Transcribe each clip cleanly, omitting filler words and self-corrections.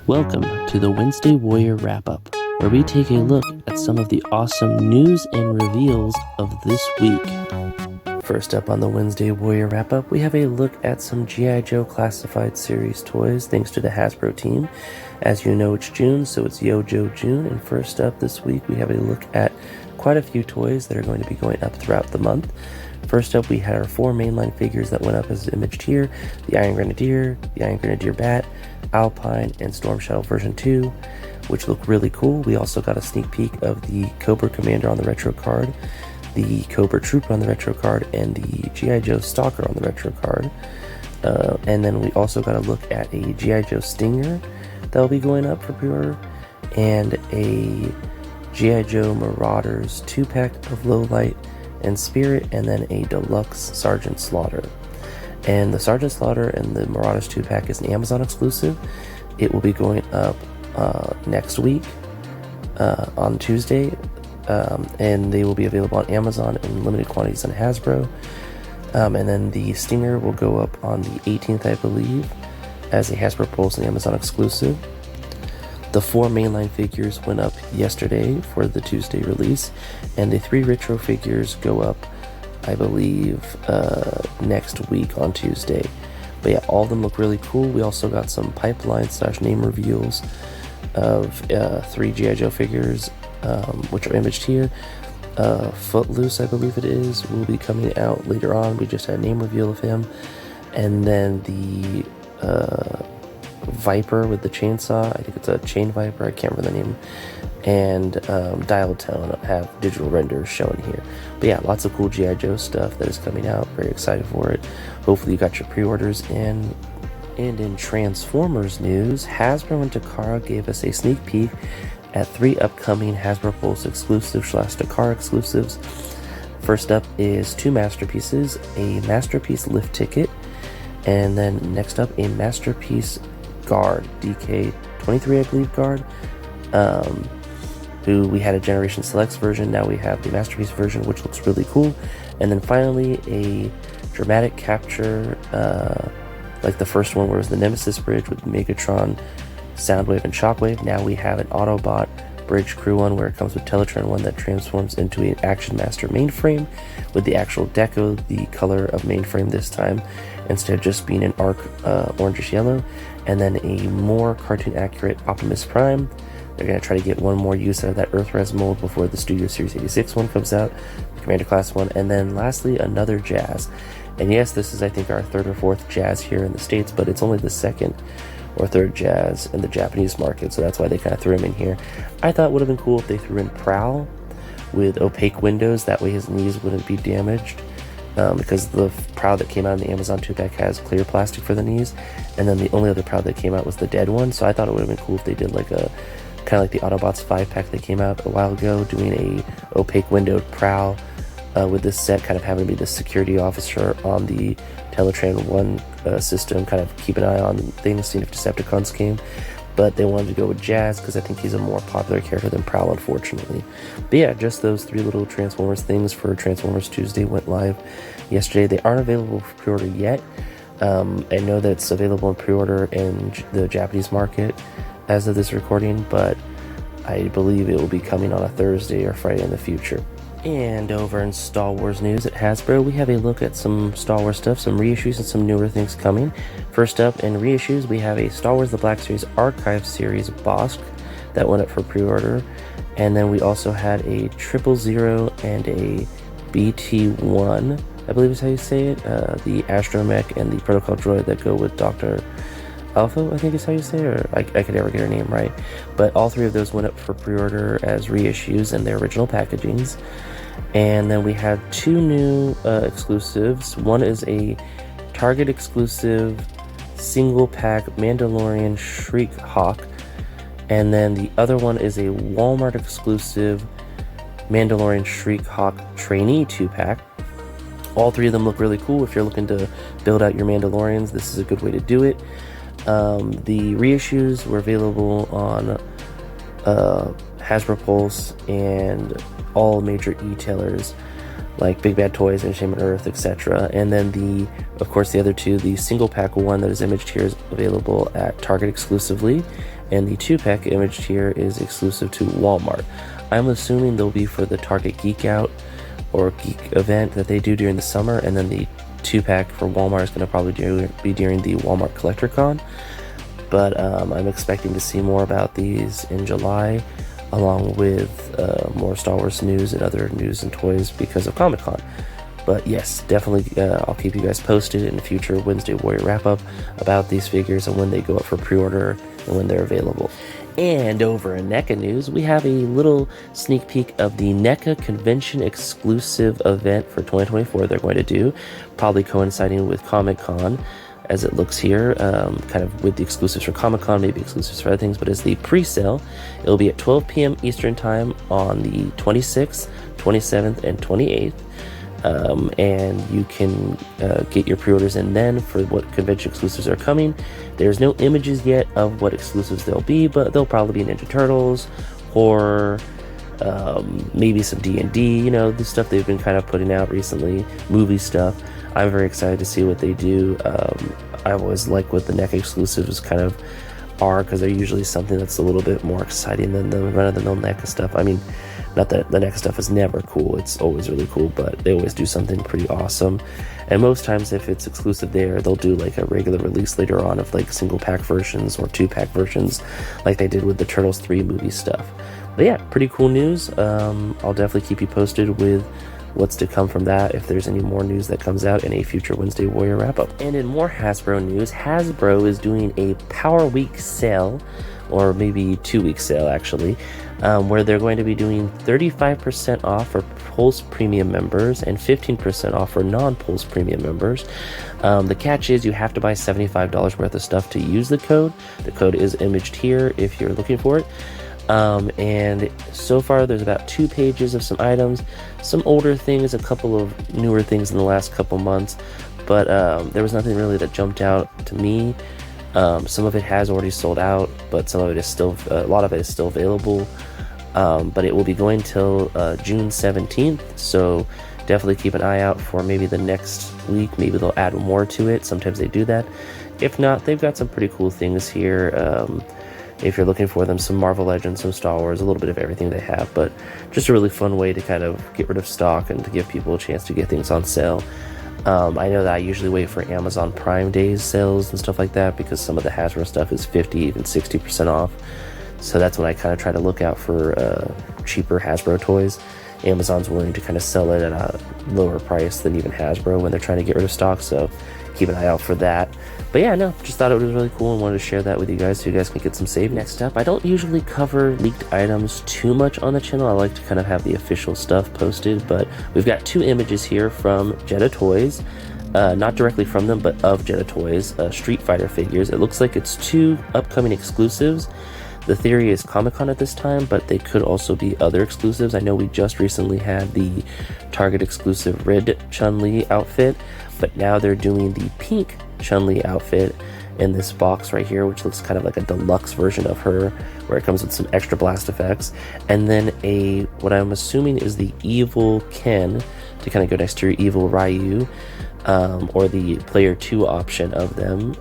Welcome to the Wednesday Warrior Wrap-Up, where we take a look at some of the awesome news and reveals of this week. First up on the Wednesday Warrior Wrap-Up, we have a look at some G.I. Joe Classified Series toys thanks to the HASBRO team. As you know, it's June, so it's Yo Joe June, and first up this week we have a look at quite a few toys that are going to be going up throughout the month. First up, we had our 4 mainline figures that went up as imaged here: the Iron Grenadier, the Iron Grenadier B.A.T, ALPINE, and Storm Shadow version 2, which look really cool. We also got a sneak peek of the Cobra Commander on the retro card, the Cobra Trooper on the retro card, and the G.I. Joe Stalker on the retro card. And then we also got a look at a G.I. Joe Stinger that will be going up for pre-order, and a G.I. Joe Marauders 2-pack of Lowlight and Spirit, and then a deluxe Sergeant Slaughter. And the Sergeant Slaughter and the Marauders 2-pack is an Amazon exclusive. It will be going up next week on Tuesday, and they will be available on Amazon in limited quantities on HASBRO. And then the Stinger will go up on the 18th, I believe, as a HASBRO Pulse and Amazon exclusive. The 4 mainline figures went up yesterday for the Tuesday release, and the 3 retro figures go up, I believe, next week on Tuesday. But yeah, all of them look really cool. We also got some pipeline/name reveals of 3 G.I. Joe figures, which are imaged here. Footloose, I believe it is, will be coming out later on. We just had a name reveal of him. And then the Viper with the chainsaw, I think it's a chain Viper, I can't remember the name, and Dial Tone have digital renders shown here. But yeah, lots of cool G.I. Joe stuff that is coming out. Very excited for it. Hopefully you got your pre-orders in. And in Transformers news, Hasbro and Takara gave us a sneak peek at 3 upcoming Hasbro Pulse exclusives / Takara exclusives. First up is 2 Masterpieces, a Masterpiece Lift Ticket, and then next up a Masterpiece Guard, DK23 I believe Guard, who we had a Generation Selects version. Now we have the Masterpiece version, which looks really cool. And then finally a dramatic capture, like the first one where it was the Nemesis Bridge with Megatron, Soundwave, and Shockwave. Now we have an Autobot Bridge Crew one where it comes with Teletran one that transforms into an Action Master mainframe with the actual deco, the color of mainframe this time, instead of just being an arc orangish yellow. And then a more cartoon accurate Optimus Prime. They're going to try to get one more use out of that Earthrise mold before the Studio Series 86 one comes out, the Commander Class one. And then lastly, another Jazz. And yes, this is I think our 3rd or 4th Jazz here in the States, but it's only the 2nd or 3rd Jazz in the Japanese market, so that's why they kind of threw him in here. I thought it would have been cool if they threw in Prowl with opaque windows, that way his knees wouldn't be damaged, because the Prowl that came out in the Amazon 2-pack has clear plastic for the knees, and then the only other Prowl that came out was the dead one. So I thought it would have been cool if they did like a kind of like the Autobots 5-pack that came out a while ago, doing a opaque windowed Prowl with this set kind of having to be the security officer on the Teletran 1 system, kind of keep an eye on things, seeing if Decepticons came. But they wanted to go with Jazz because I think he's a more popular character than Prowl, unfortunately. But yeah, just those 3 little Transformers things for Transformers Tuesday went live yesterday. They aren't available for pre-order yet. I know that it's available in pre-order in the Japanese market as of this recording, but I believe it will be coming on a Thursday or Friday in the future. And over in Star Wars news at Hasbro, we have a look at some Star Wars stuff, some reissues and some newer things coming. First up in reissues, we have a Star Wars The Black Series Archive Series Bossk that went up for pre-order. And then we also had a 000 and a BT1, I believe is how you say it, the Astromech and the Protocol Droid that go with Dr. Alpha, I think is how you say it, or I could never get her name right. But all 3 of those went up for pre-order as reissues in their original packagings. And then we had 2 new exclusives. One is a Target exclusive single pack Mandalorian Shriek Hawk, and then the other one is a Walmart exclusive Mandalorian Shriek Hawk Trainee 2-pack. All 3 of them look really cool. If you're looking to build out your Mandalorians, this is a good way to do it. The reissues were available on HASBRO Pulse and all major e-tailers like Big Bad Toys, Entertainment Earth, etc. And then of course the other 2, the single pack one that is imaged here is available at Target exclusively, and the 2-pack imaged here is exclusive to Walmart. I'm assuming they'll be for the Target Geek Out or Geek event that they do during the summer, and then the 2-pack for Walmart is going to probably be during the Walmart Collector Con. But I'm expecting to see more about these in July, along with more Star Wars news and other news and toys because of Comic-Con. But yes, definitely I'll keep you guys posted in the future Wednesday Warrior wrap-up about these figures and when they go up for pre-order and when they're available. And over in NECA news, we have a little sneak peek of the NECA convention exclusive event for 2024 they're going to do, probably coinciding with Comic-Con as it looks here, kind of with the exclusives for Comic-Con, maybe exclusives for other things, but as the pre-sale, it'll be at 12 p.m. Eastern Time on the 26th, 27th, and 28th. And you can get your pre-orders in then for what convention exclusives are coming. There's no images yet of what exclusives they'll be, but they'll probably be Ninja Turtles, horror, maybe some D&D, you know, the stuff they've been kind of putting out recently, movie stuff. I'm very excited to see what they do. I always like what the NECA exclusives kind of are, because they're usually something that's a little bit more exciting than the run-of-the-mill NECA stuff. I mean, not that the NECA stuff is never cool, it's always really cool, but they always do something pretty awesome. And most times if it's exclusive there, they'll do like a regular release later on of like single pack versions or 2-pack versions like they did with the Turtles 3 movie stuff. But yeah, pretty cool news. I'll definitely keep you posted with what's to come from that if there's any more news that comes out in a future Wednesday Warrior wrap-up. And in more Hasbro news, Hasbro is doing a Power Week sale, or maybe 2-week sale actually, where they're going to be doing 35% off for Pulse Premium members and 15% off for non-Pulse Premium members. The catch is you have to buy $75 worth of stuff to use the code. The code is imaged here if you're looking for it. And so far there's about 2 pages of some items, some older things, a couple of newer things in the last couple months, but there was nothing really that jumped out to me. Some of it has already sold out, but some of it is still, a lot of it is still available. But it will be going till June 17th, so definitely keep an eye out for maybe the next week. Maybe they'll add more to it. Sometimes they do that. If not, they've got some pretty cool things here. If you're looking for them, some Marvel Legends, some Star Wars, a little bit of everything they have, but just a really fun way to kind of get rid of stock and to give people a chance to get things on sale. I know that I usually wait for Amazon Prime Days sales and stuff like that because some of the Hasbro stuff is 50, even 60% off. So that's when I kind of try to look out for cheaper Hasbro toys. Amazon's willing to kind of sell it at a lower price than even Hasbro when they're trying to get rid of stock, so keep an eye out for that. But yeah, no, just thought it was really cool and wanted to share that with you guys so you guys can get some savings. Next up, I don't usually cover leaked items too much on the channel. I like to kind of have the official stuff posted, but we've got 2 images here from Jetta Toys. Not directly from them, but of Jetta Toys, Street Fighter figures. It looks like it's 2 upcoming exclusives. The theory is Comic-Con at this time, but they could also be other exclusives. I know we just recently had the Target exclusive red Chun-Li outfit, but now they're doing the pink Chun-Li outfit in this box right here, which looks kind of like a deluxe version of her, where it comes with some extra blast effects, and then what I'm assuming is the evil Ken to kind of go next to your evil Ryu, or the player 2 option of them,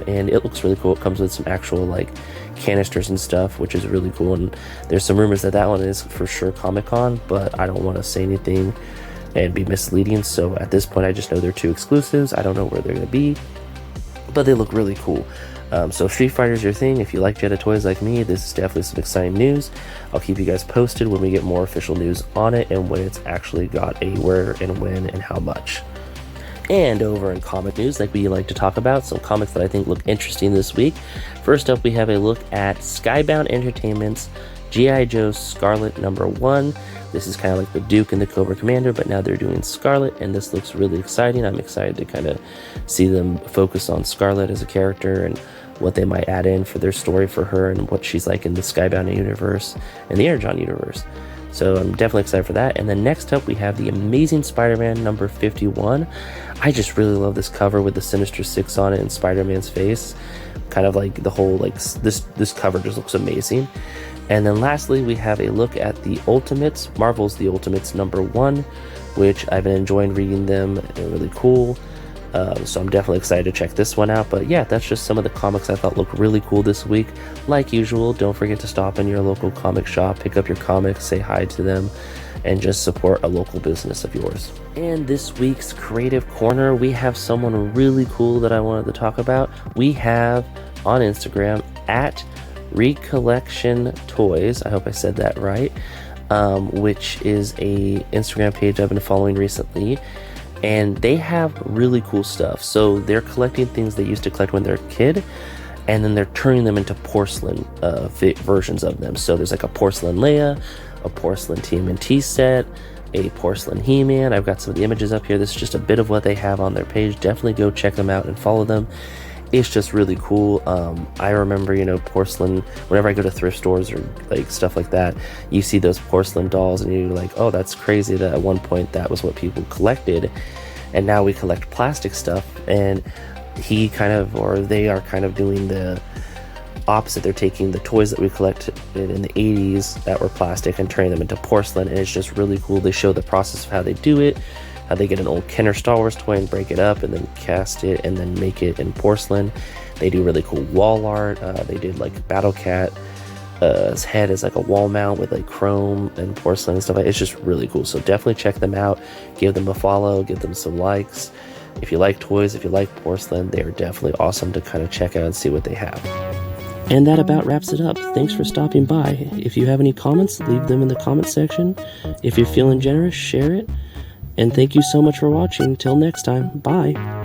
and it looks really cool. It comes with some actual like canisters and stuff, which is really cool, and there's some rumors that that one is for sure Comic-Con, but I don't want to say anything and be misleading, so at this point I just know they're 2 exclusives. I don't know where they're going to be, but they look really cool. So if Street Fighter's your thing, if you like Jetta Toys like me, this is definitely some exciting news. I'll keep you guys posted when we get more official news on it and when it's actually got a where and when and how much. And over in comic news, like we like to talk about, some comics that I think look interesting this week. First up, we have a look at Skybound Entertainment's G.I. Joe Scarlet #1. This is kind of like the Duke and the Cobra Commander, but now they're doing Scarlet, and this looks really exciting. I'm excited to kind of see them focus on Scarlet as a character and what they might add in for their story for her and what she's like in the Skybound universe and the Energon universe. So I'm definitely excited for that. And then next up, we have the Amazing Spider-Man #51. I just really love this cover with the Sinister Six on it and Spider-Man's face. Kind of like the whole, like, this cover just looks amazing. And then lastly, we have a look at the Ultimates, Marvel's The Ultimates #1, which I've been enjoying reading them. They're really cool. So I'm definitely excited to check this one out. But yeah, that's just some of the comics I thought looked really cool this week. Like usual, don't forget to stop in your local comic shop, pick up your comics, say hi to them, and just support a local business of yours. And this week's Creative Corner, we have someone really cool that I wanted to talk about. We have on Instagram at Recollection Toys, I hope I said that right, which is a Instagram page I've been following recently, and they have really cool stuff. So they're collecting things they used to collect when they're a kid, and then they're turning them into porcelain versions of them. So there's like a porcelain Leia, a porcelain TMNT set, a porcelain He-Man. I've got some of the images up here. This is just a bit of what they have on their page. Definitely go check them out and follow them. It's just really cool. I remember, porcelain, whenever I go to thrift stores or like stuff like that, you see those porcelain dolls and you're like, oh, that's crazy that at one point that was what people collected, and now we collect plastic stuff. And they are kind of doing the opposite. They're taking the toys that we collected in the 80s that were plastic and turning them into porcelain, and it's just really cool. They show the process of how they do it, how they get an old Kenner Star Wars toy and break it up and then cast it and then make it in porcelain. They do really cool wall art. They did like Battle Cat, his head is like a wall mount with like chrome and porcelain and stuff. It's just really cool. So definitely check them out, give them a follow, give them some likes. If you like toys, if you like porcelain, they are definitely awesome to kind of check out and see what they have. And that about wraps it up. Thanks for stopping by. If you have any comments, leave them in the comment section. If you're feeling generous, share it. And thank you so much for watching. Till next time, bye.